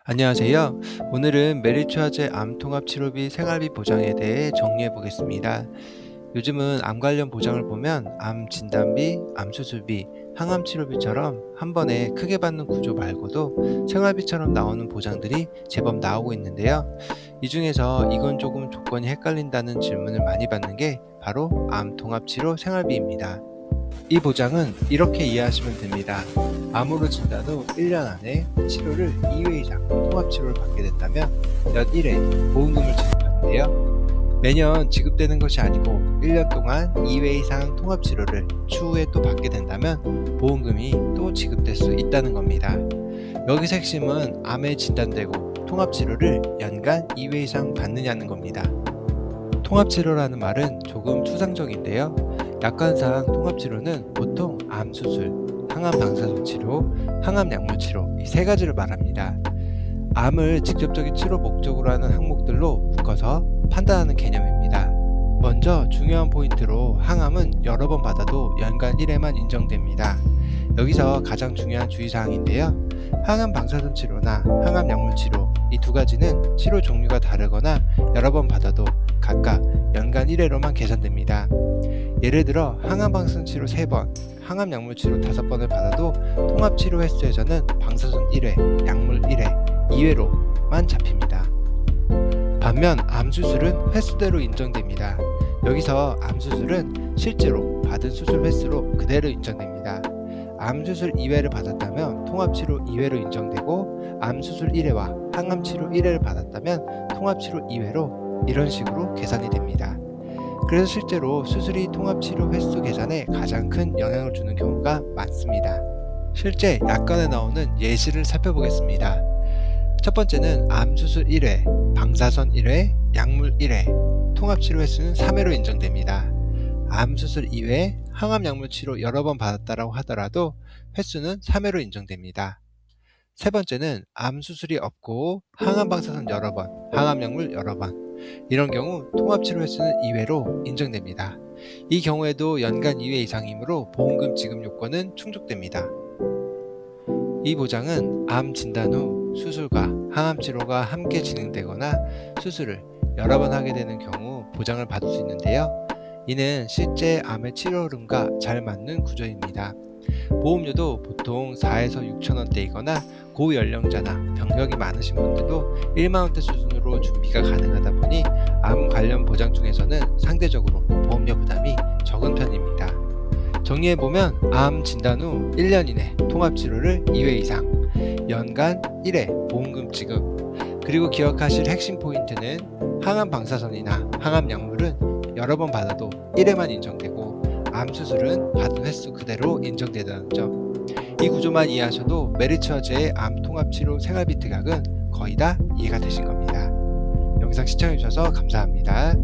안녕하세요. 오늘은 메리츠화재 암통합치료비 생활비 보장에 대해 정리해 보겠습니다. 요즘은 암 관련 보장을 보면 암 진단비, 암 수술비, 항암 치료비처럼 한 번에 크게 받는 구조 말고도 생활비처럼 나오는 보장들이 제법 나오고 있는데요. 이 중에서 이건 조금 조건이 헷갈린다는 질문을 많이 받는 게 바로 암 통합치료 생활비입니다. 이 보장은 이렇게 이해하시면 됩니다. 암으로 진단 후 1년 안에 치료를 2회 이상 통합치료를 받게 된다면 연 1회 보험금을 지급하는데요. 매년 지급되는 것이 아니고 1년 동안 2회 이상 통합치료를 추후에 또 받게 된다면 보험금이 또 지급될 수 있다는 겁니다. 여기서 핵심은 암에 진단되고 통합치료를 연간 2회 이상 받느냐는 겁니다. 통합치료라는 말은 조금 추상적인데요. 약관상 통합치료는 보통 암수술, 항암방사선 치료, 항암약물 치료 이 세 가지를 말합니다. 암을 직접적인 치료 목적으로 하는 항목들로 묶어서 판단하는 개념입니다. 먼저 중요한 포인트로 항암은 여러 번 받아도 연간 1회만 인정됩니다. 여기서 가장 중요한 주의사항인데요. 항암방사선 치료나 항암약물치료 이 두 가지는 치료 종류가 다르거나 여러 번 받아도 각각 연간 1회로만 계산됩니다. 예를 들어 항암방사선 치료 3번, 항암약물치료 5번을 받아도 통합치료 횟수에서는 방사선 1회, 약물 1회, 2회로만 잡힙니다. 반면 암수술은 횟수대로 인정됩니다. 여기서 암수술은 실제로 받은 수술 횟수로 그대로 인정됩니다. 암수술 2회를 받았다면 통합치료 2회로 인정되고 암수술 1회와 항암치료 1회를 받았다면 통합치료 2회로 이런 식으로 계산이 됩니다. 그래서 실제로 수술이 통합치료 횟수 계산에 가장 큰 영향을 주는 경우가 많습니다. 실제 약관에 나오는 예시를 살펴보겠습니다. 첫 번째는 암수술 1회, 방사선 1회, 약물 1회, 통합치료 횟수는 3회로 인정됩니다. 암수술 2회, 항암약물치료 여러 번 받았다고 하더라도 횟수는 3회로 인정됩니다. 세 번째는 암수술이 없고 항암방사선 여러 번, 항암약물 여러 번 이런 경우 통합치료 횟수는 2회로 인정됩니다. 이 경우에도 연간 2회 이상이므로 보험금 지급 요건은 충족됩니다. 이 보장은 암 진단 후 수술과 항암치료가 함께 진행되거나 수술을 여러 번 하게 되는 경우 보장을 받을 수 있는데요. 이는 실제 암의 치료 흐름과 잘 맞는 구조입니다. 보험료도 보통 4에서 6천원대이거나 고연령자나 병력이 많으신 분들도 1만원대 수준으로 준비가 가능하다 보니 암 관련 보장 중에서는 상대적으로 보험료 부담이 적은 편입니다. 정리해보면 암 진단 후 1년 이내 통합치료를 2회 이상, 연간 1회 보험금 지급, 그리고 기억하실 핵심 포인트는 항암방사선이나 항암약물은 여러 번 받아도 1회만 인정되고 암수술은 받은 횟수 그대로 인정되다는 점. 이 구조만 이해하셔도 메리츠화재의 암 통합치료 생활비 특약은 거의 다 이해가 되신 겁니다. 영상 시청해주셔서 감사합니다.